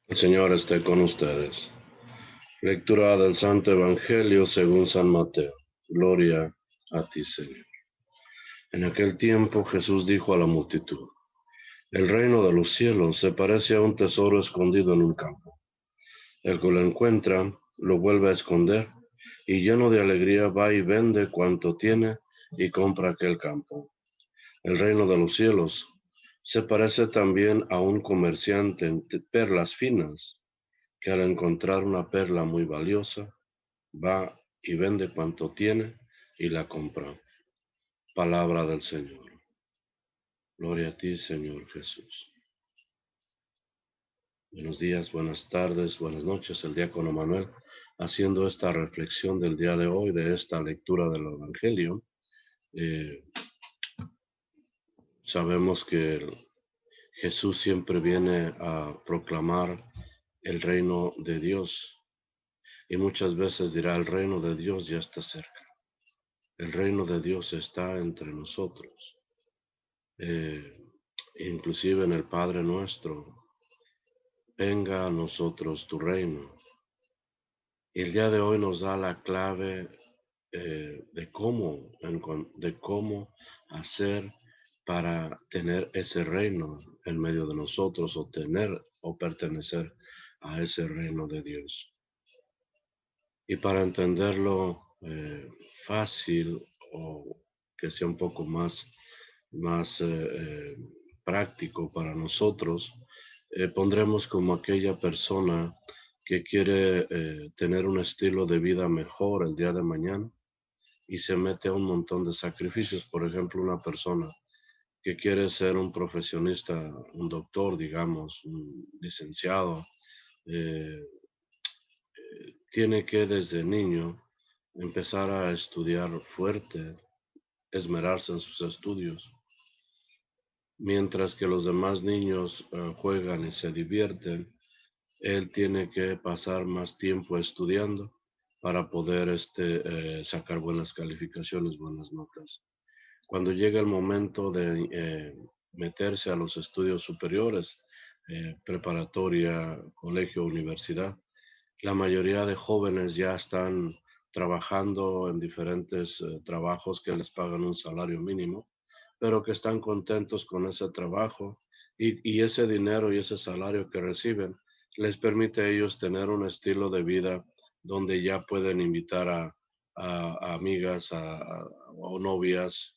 El Señor esté con ustedes. Lectura del Santo Evangelio según San Mateo. Gloria a ti, Señor. En aquel tiempo Jesús dijo a la multitud: El reino de los cielos se parece a un tesoro escondido en un campo. El que lo encuentra lo vuelve a esconder y lleno de alegría va y vende cuanto tiene y compra aquel campo. El reino de los cielos se parece también a un comerciante en perlas finas que al encontrar una perla muy valiosa, va y vende cuanto tiene y la compra. Palabra del Señor. Gloria a ti, Señor Jesús. Buenos días, buenas tardes, buenas noches. El diácono Manuel, haciendo esta reflexión del día de hoy, de esta lectura del Evangelio. Sabemos que Jesús siempre viene a proclamar el reino de Dios y muchas veces dirá: el reino de Dios ya está cerca. El reino de Dios está entre nosotros. Inclusive en el Padre Nuestro: venga a nosotros tu reino. Y el día de hoy nos da la clave de cómo hacer para tener ese reino en medio de nosotros, o tener o pertenecer a ese reino de Dios. Y para entenderlo fácil, o que sea un poco más práctico para nosotros, pondremos como aquella persona que quiere tener un estilo de vida mejor el día de mañana y se mete a un montón de sacrificios. Por ejemplo, una persona que quiere ser un profesionista, un doctor, digamos, un licenciado, eh, tiene que desde niño empezar a estudiar fuerte, esmerarse en sus estudios, mientras que los demás niños juegan y se divierten. Él tiene que pasar más tiempo estudiando para poder sacar buenas calificaciones, buenas notas. Cuando llega el momento de meterse a los estudios superiores, preparatoria, colegio, universidad, la mayoría de jóvenes ya están trabajando en diferentes trabajos que les pagan un salario mínimo, pero que están contentos con ese trabajo, y ese dinero y ese salario que reciben les permite a ellos tener un estilo de vida donde ya pueden invitar a amigas o novias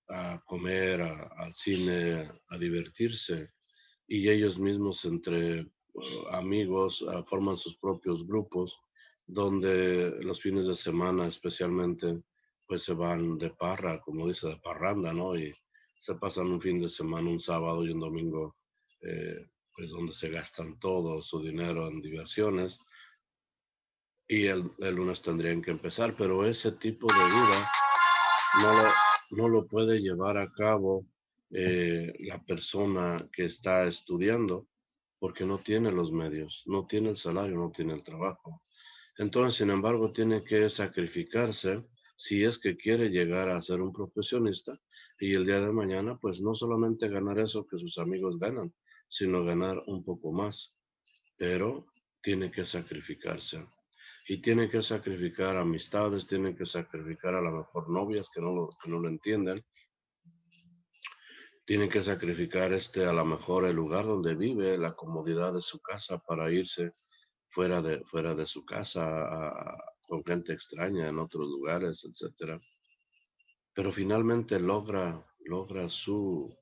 a comer, al cine, a divertirse, y ellos mismos entre amigos forman sus propios grupos donde los fines de semana especialmente pues se van de parra, como dice, de parranda, ¿no? Y se pasan un fin de semana, un sábado y un domingo, pues donde se gastan todo su dinero en diversiones, y el lunes tendrían que empezar, pero ese tipo de vida no lo, no lo puede llevar a cabo la persona que está estudiando, porque no tiene los medios, no tiene el salario, no tiene el trabajo. Entonces, sin embargo, tiene que sacrificarse si es que quiere llegar a ser un profesionista, y el día de mañana, pues no solamente ganar eso que sus amigos ganan, sino ganar un poco más, pero tiene que sacrificarse. Y tiene que sacrificar amistades, tiene que sacrificar a lo mejor novias que no lo entienden, tiene que sacrificar a lo mejor el lugar donde vive, la comodidad de su casa, para irse fuera de su casa, con gente extraña en otros lugares, etcétera. Pero finalmente logra su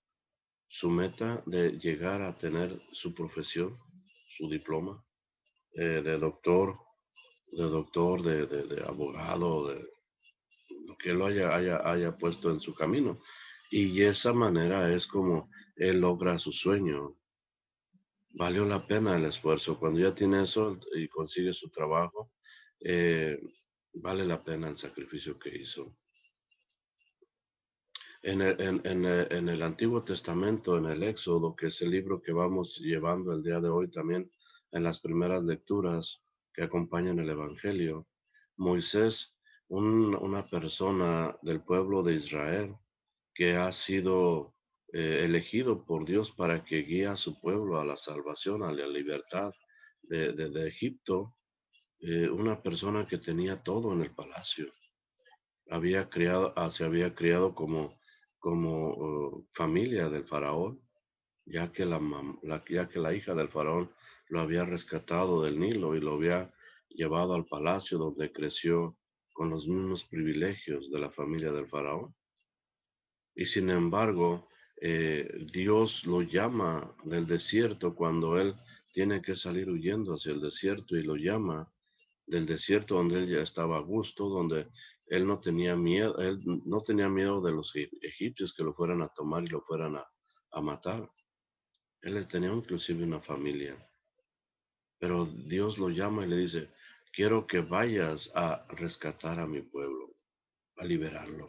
meta de llegar a tener su profesión, su diploma de doctor, de abogado, de lo que él haya puesto en su camino. Y de esa manera es como él logra su sueño. Valió la pena el esfuerzo. Cuando ya tiene eso y consigue su trabajo, eh, vale la pena el sacrificio que hizo. En el Antiguo Testamento, en el Éxodo, que es el libro que vamos llevando el día de hoy también en las primeras lecturas que acompañan el Evangelio, Moisés, una persona del pueblo de Israel que ha sido elegido por Dios para que guíe a su pueblo a la salvación, a la libertad, de Egipto, una persona que tenía todo en el palacio. Se había criado como familia del faraón, ya que la hija del faraón lo había rescatado del Nilo y lo había llevado al palacio donde creció con los mismos privilegios de la familia del faraón. Y sin embargo, Dios lo llama del desierto cuando él tiene que salir huyendo hacia el desierto y lo llama del desierto donde él ya estaba a gusto, donde él no tenía miedo de los egipcios que lo fueran a tomar y lo fueran a matar. Él tenía inclusive una familia, pero Dios lo llama y le dice, quiero que vayas a rescatar a mi pueblo, a liberarlo.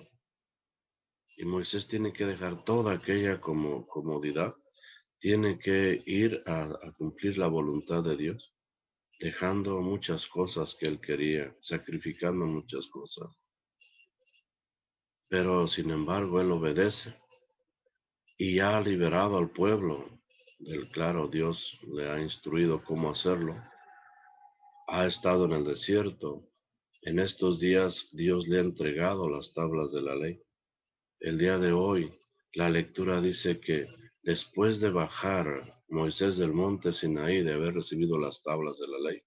Y Moisés tiene que dejar toda aquella comodidad, tiene que ir a cumplir la voluntad de Dios, dejando muchas cosas que él quería, sacrificando muchas cosas. Pero sin embargo él obedece y ha liberado al pueblo claro, Dios le ha instruido cómo hacerlo. Ha estado en el desierto. En estos días Dios le ha entregado las tablas de la ley. El día de hoy, la lectura dice que después de bajar Moisés del monte Sinaí, de haber recibido las tablas de la ley,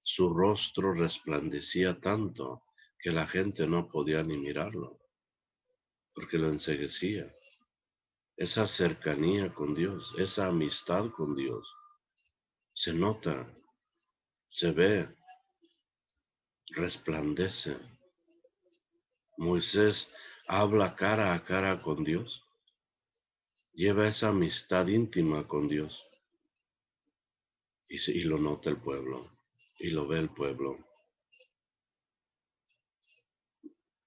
su rostro resplandecía tanto que la gente no podía ni mirarlo, porque lo enceguecía. Esa cercanía con Dios, esa amistad con Dios, se nota, se ve, resplandece. Moisés habla cara a cara con Dios, lleva esa amistad íntima con Dios y lo nota el pueblo y lo ve el pueblo.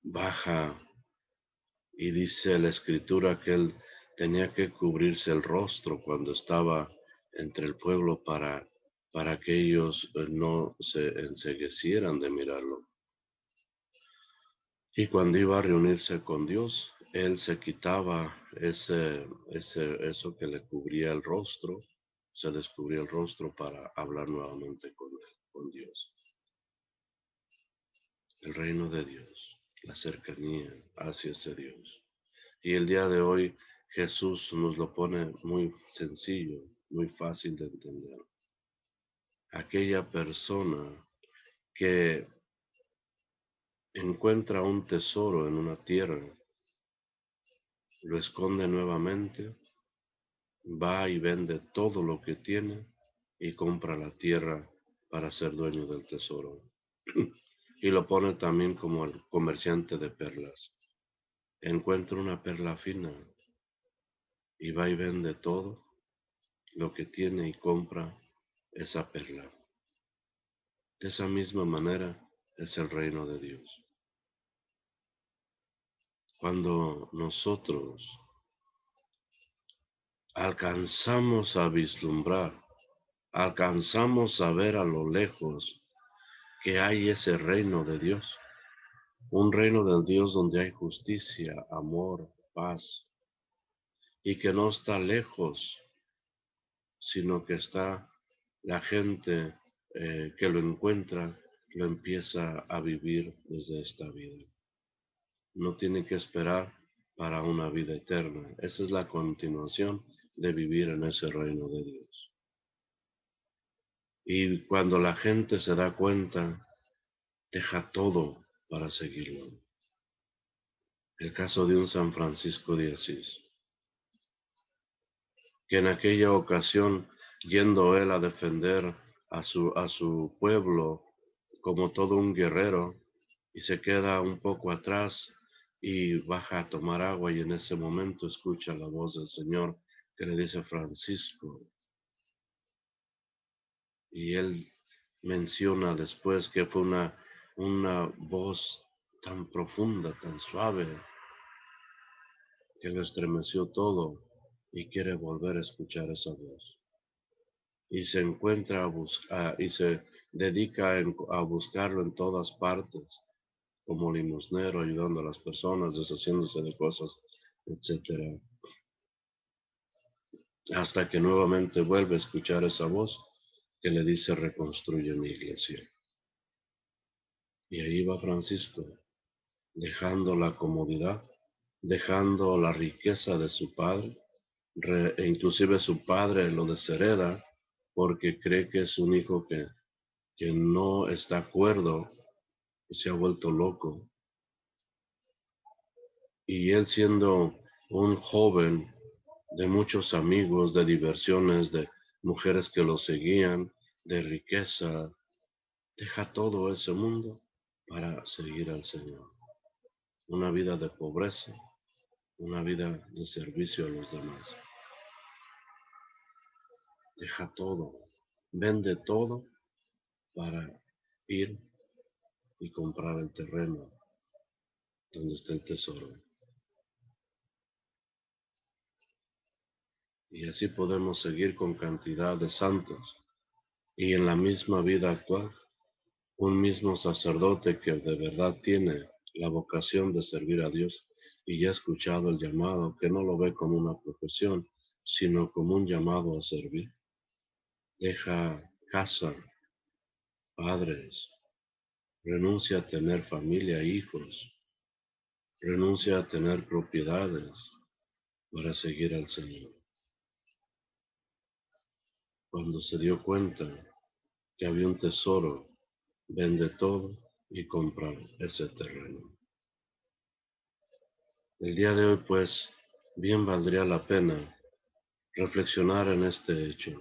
Baja y dice la escritura que él tenía que cubrirse el rostro cuando estaba entre el pueblo para que ellos no se enceguecieran de mirarlo. Y cuando iba a reunirse con Dios, él se quitaba eso que le cubría el rostro, se descubría el rostro para hablar nuevamente con Dios. El reino de Dios, la cercanía hacia ese Dios. Y el día de hoy Jesús nos lo pone muy sencillo, muy fácil de entender. Aquella persona que encuentra un tesoro en una tierra, lo esconde nuevamente, va y vende todo lo que tiene y compra la tierra para ser dueño del tesoro. Y lo pone también como el comerciante de perlas. Encuentra una perla fina y va y vende todo lo que tiene y compra esa perla. De esa misma manera es el reino de Dios. Cuando nosotros alcanzamos a vislumbrar, alcanzamos a ver a lo lejos que hay ese reino de Dios, un reino del Dios donde hay justicia, amor, paz, y que no está lejos, sino que está la gente que lo encuentra, lo empieza a vivir desde esta vida. No tiene que esperar para una vida eterna. Esa es la continuación de vivir en ese reino de Dios. Y cuando la gente se da cuenta, deja todo para seguirlo. El caso de un San Francisco de Asís, que en aquella ocasión, yendo él a defender a su pueblo como todo un guerrero, y se queda un poco atrás y baja a tomar agua, y en ese momento escucha la voz del Señor que le dice Francisco, y él menciona después que fue una voz tan profunda, tan suave, que lo estremeció todo y quiere volver a escuchar esa voz. Y se encuentra y se dedica a buscarlo en todas partes, como limosnero, ayudando a las personas, deshaciéndose de cosas, etcétera, hasta que nuevamente vuelve a escuchar esa voz que le dice reconstruye mi iglesia. Y ahí va Francisco, dejando la comodidad, dejando la riqueza de su padre, e inclusive su padre lo deshereda porque cree que es un hijo que no está de acuerdo, que se ha vuelto loco. Y él siendo un joven de muchos amigos, de diversiones, de mujeres que lo seguían, de riqueza, deja todo ese mundo para seguir al Señor. Una vida de pobreza, una vida de servicio a los demás. Deja todo, vende todo para ir y comprar el terreno donde está el tesoro. Y así podemos seguir con cantidad de santos. Y en la misma vida actual, un mismo sacerdote que de verdad tiene la vocación de servir a Dios y ya ha escuchado el llamado, que no lo ve como una profesión, sino como un llamado a servir. Deja casa, padres, renuncia a tener familia, hijos, renuncia a tener propiedades para seguir al Señor. Cuando se dio cuenta que había un tesoro, vende todo y compra ese terreno. El día de hoy, pues, bien valdría la pena reflexionar en este hecho.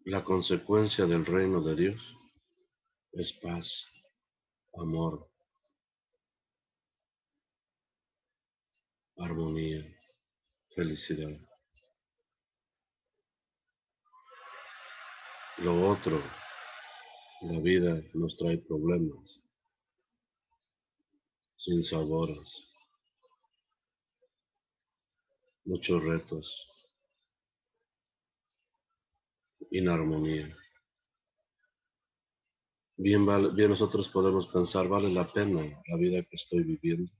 La consecuencia del reino de Dios es paz, amor, armonía, felicidad. Lo otro, la vida nos trae problemas, sinsabores, muchos retos, inarmonía. Bien nosotros podemos pensar, ¿vale la pena la vida que estoy viviendo?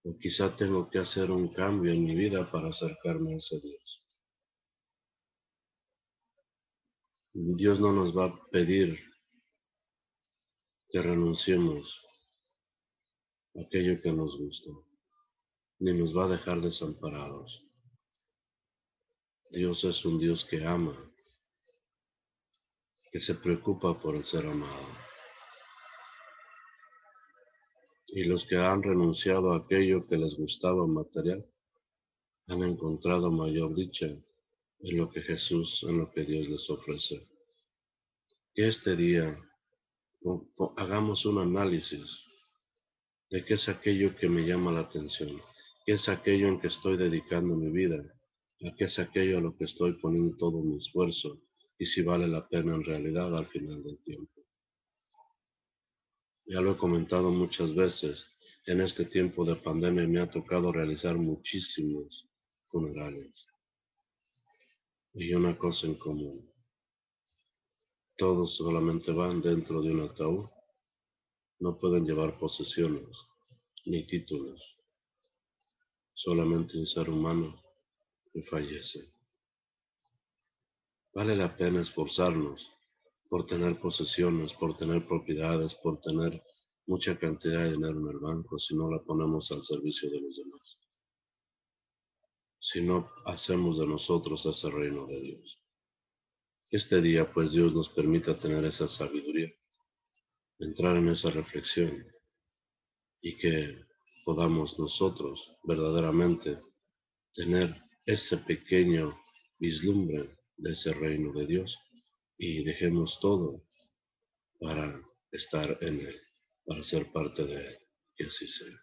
O quizá tengo que hacer un cambio en mi vida para acercarme a ese Dios. Dios no nos va a pedir que renunciemos a aquello que nos gusta, ni nos va a dejar desamparados. Dios es un Dios que ama, que se preocupa por el ser amado. Y los que han renunciado a aquello que les gustaba material, han encontrado mayor dicha en lo que Jesús, en lo que Dios les ofrece. Que este día hagamos un análisis de qué es aquello que me llama la atención, qué es aquello en que estoy dedicando mi vida, a qué es aquello a lo que estoy poniendo todo mi esfuerzo y si vale la pena en realidad al final del tiempo. Ya lo he comentado muchas veces, en este tiempo de pandemia me ha tocado realizar muchísimos funerales. Y una cosa en común, todos solamente van dentro de un ataúd, no pueden llevar posesiones ni títulos, solamente un ser humano que fallece. Vale la pena esforzarnos por tener posesiones, por tener propiedades, por tener mucha cantidad de dinero en el banco si no la ponemos al servicio de los demás, si no hacemos de nosotros ese reino de Dios. Este día, pues, Dios nos permita tener esa sabiduría, entrar en esa reflexión y que podamos nosotros verdaderamente tener ese pequeño vislumbre de ese reino de Dios y dejemos todo para estar en Él, para ser parte de Él, que así sea.